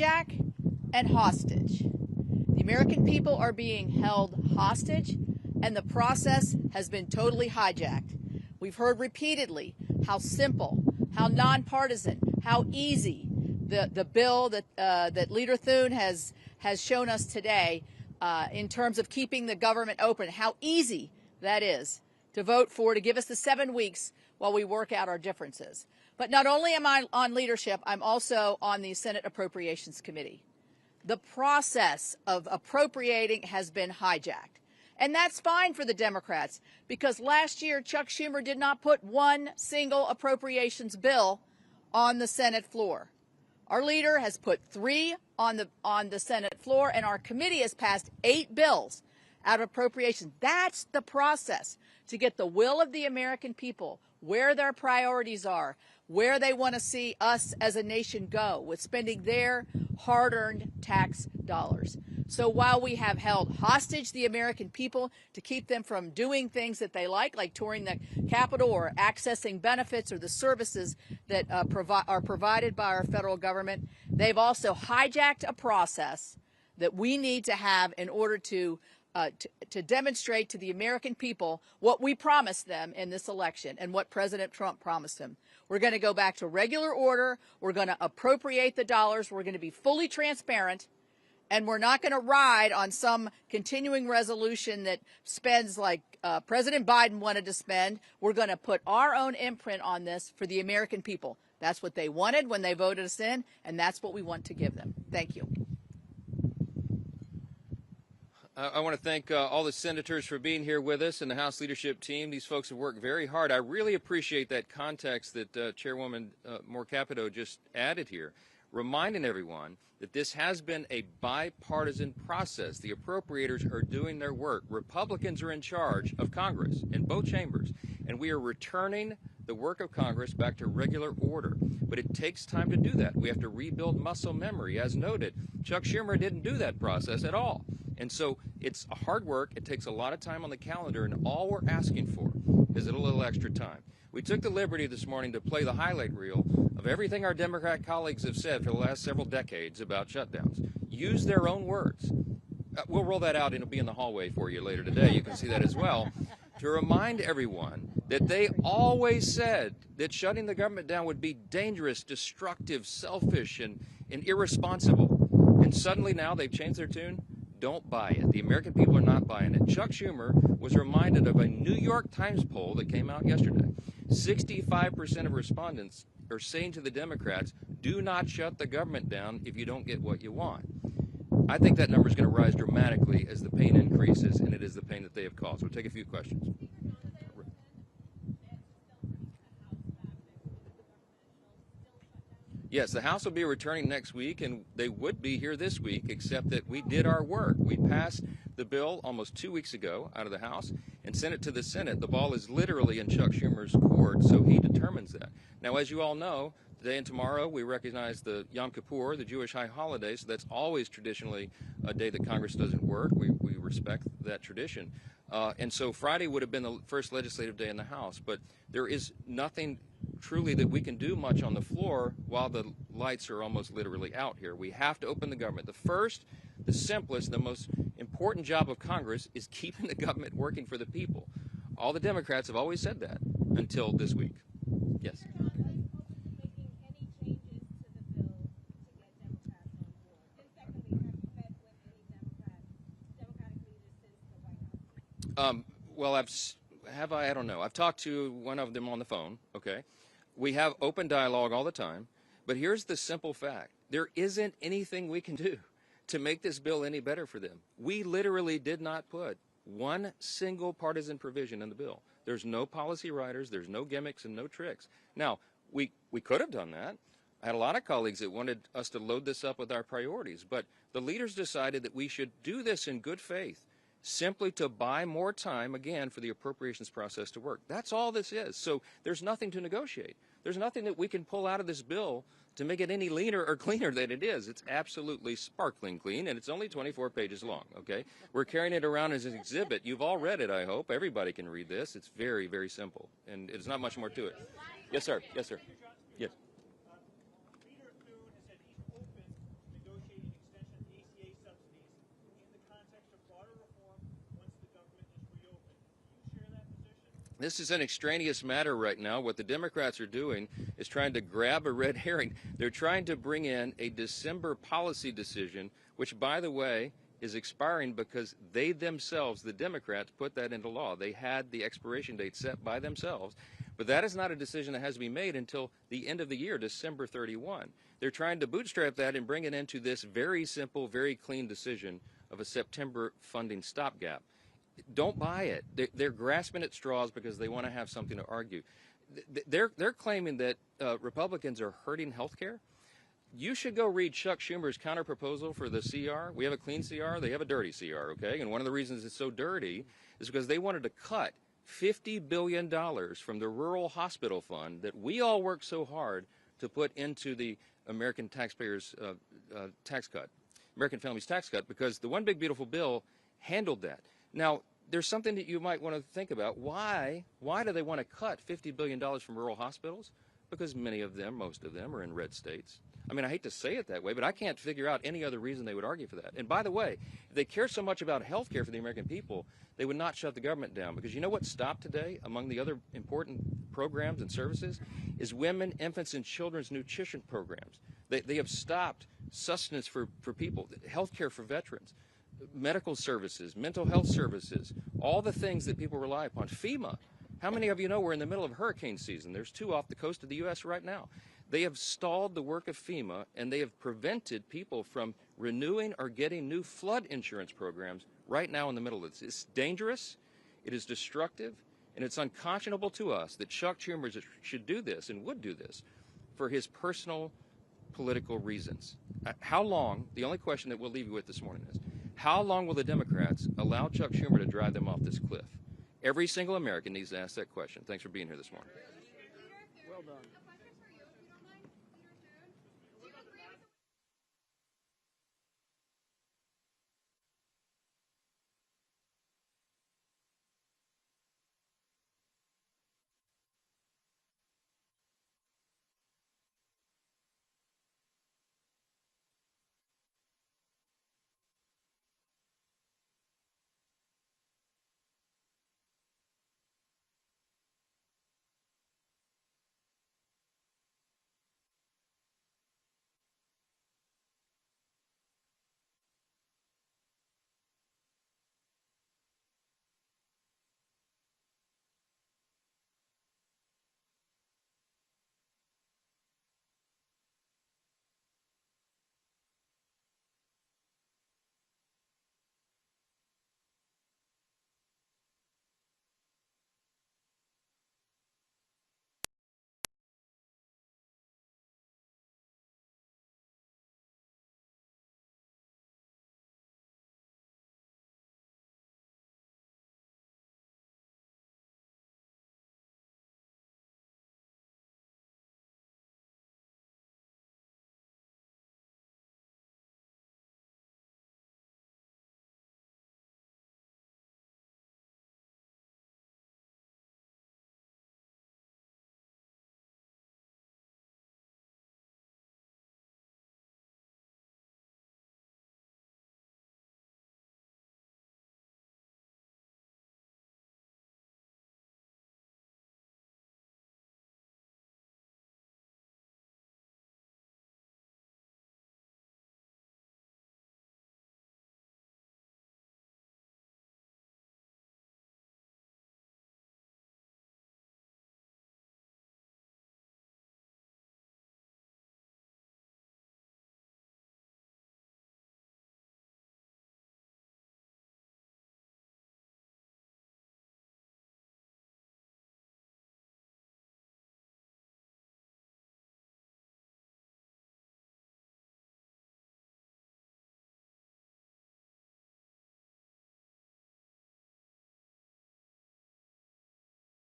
hijack and hostage. The American people are being held hostage, and the process has been totally hijacked. We've heard repeatedly how simple, how nonpartisan, how easy the bill that Leader Thune has shown us today in terms of keeping the government open, how easy that is to vote for, to give us the 7 weeks while we work out our differences. But not only am I on leadership, I'm also on the Senate Appropriations Committee. The process of appropriating has been hijacked. And that's fine for the Democrats, because last year Chuck Schumer did not put one single appropriations bill on the Senate floor. Our leader has put 3 on the Senate floor, and our committee has passed 8 bills out of appropriations. That's the process to get the will of the American people, where their priorities are, where they want to see us as a nation go with spending their hard-earned tax dollars. So while we have held hostage the American people to keep them from doing things that they like touring the Capitol or accessing benefits or the services that are provided by our federal government, they've also hijacked a process that we need to have in order to demonstrate to the American people what we promised them in this election and what President Trump promised them. We're going to go back to regular order. We're going to appropriate the dollars. We're going to be fully transparent. And we're not going to ride on some continuing resolution that spends like President Biden wanted to spend. We're going to put our own imprint on this for the American people. That's what they wanted when they voted us in, and that's what we want to give them. Thank you. I want to thank all the senators for being here with us and the House leadership team. These folks have worked very hard. I really appreciate that context that Chairwoman Moore Capito just added here, reminding everyone that this has been a bipartisan process. The appropriators are doing their work. Republicans are in charge of Congress in both chambers, and we are returning the work of Congress back to regular order. But it takes time to do that. We have to rebuild muscle memory. As noted, Chuck Schumer didn't do that process at all. And so it's hard work. It takes a lot of time on the calendar, and all we're asking for is a little extra time. We took the liberty this morning to play the highlight reel of everything our Democrat colleagues have said for the last several decades about shutdowns. Use their own words. We'll roll that out, and it'll be in the hallway for you later today. You can see that as well. To remind everyone that they always said that shutting the government down would be dangerous, destructive, selfish, and irresponsible. And suddenly now they've changed their tune. Don't buy it. The American people are not buying it. Chuck Schumer was reminded of a New York Times poll that came out yesterday. 65% of respondents are saying to the Democrats, do not shut the government down if you don't get what you want. I think that number is going to rise dramatically as the pain increases, and it is the pain that they have caused. We'll take a few questions. Yes, the House will be returning next week, and they would be here this week, except that we did our work. We passed the bill almost 2 weeks ago out of the House and sent it to the Senate. The ball is literally in Chuck Schumer's court, so he determines that. Now, as you all know, today and tomorrow we recognize the Yom Kippur, the Jewish high holiday, so that's always traditionally a day that Congress doesn't work. We respect that tradition. And so Friday would have been the first legislative day in the House, but there is nothing truly that we can do much on the floor while the lights are almost literally out here. We have to open the government. The first, the simplest, the most important job of Congress is keeping the government working for the people. All the Democrats have always said that until this week. Yes. Well, I don't know. I've talked to one of them on the phone, okay? We have open dialogue all the time, but here's the simple fact. There isn't anything we can do to make this bill any better for them. We literally did not put one single partisan provision in the bill. There's no policy riders, there's no gimmicks and no tricks. Now, we could have done that. I had a lot of colleagues that wanted us to load this up with our priorities, but the leaders decided that we should do this in good faith, simply to buy more time, again, for the appropriations process to work. That's all this is. So there's nothing to negotiate. There's nothing that we can pull out of this bill to make it any leaner or cleaner than it is. It's absolutely sparkling clean, and it's only 24 pages long, okay? We're carrying it around as an exhibit. You've all read it, I hope. Everybody can read this. It's very, very simple, and there's not much more to it. Yes, sir. Yes, sir. Yes. This is an extraneous matter right now. What the Democrats are doing is trying to grab a red herring. They're trying to bring in a December policy decision, which, by the way, is expiring because they themselves, the Democrats, put that into law. They had the expiration date set by themselves. But that is not a decision that has to be made until the end of the year, December 31. They're trying to bootstrap that and bring it into this very simple, very clean decision of a September funding stopgap. Don't buy it. They're grasping at straws because they want to have something to argue. They're claiming that Republicans are hurting health care. You should go read Chuck Schumer's counterproposal for the CR. We have a clean CR. They have a dirty CR, okay? And one of the reasons it's so dirty is because they wanted to cut $50 billion from the Rural Hospital Fund that we all work so hard to put into the American taxpayers' tax cut, American families' tax cut, because the One Big Beautiful Bill handled that. Now, there's something that you might want to think about. Why do they want to cut $50 billion from rural hospitals? Because many of them, most of them, are in red states. I mean, I hate to say it that way, but I can't figure out any other reason they would argue for that. And by the way, if they care so much about health care for the American people, they would not shut the government down. Because you know what stopped today, among the other important programs and services, is women, infants, and children's nutrition programs. They have stopped sustenance for people, health care for veterans, medical services, mental health services, all the things that people rely upon. FEMA. How many of you know we're in the middle of hurricane season? There's 2 off the coast of the U.S. right now. They have stalled the work of FEMA, and they have prevented people from renewing or getting new flood insurance programs right now in the middle of this. It's dangerous, it is destructive, and it's unconscionable to us that Chuck Schumer should do this and would do this for his personal political reasons. How long, the only question that we'll leave you with this morning is, how long will the Democrats allow Chuck Schumer to drive them off this cliff? Every single American needs to ask that question. Thanks for being here this morning. Well done.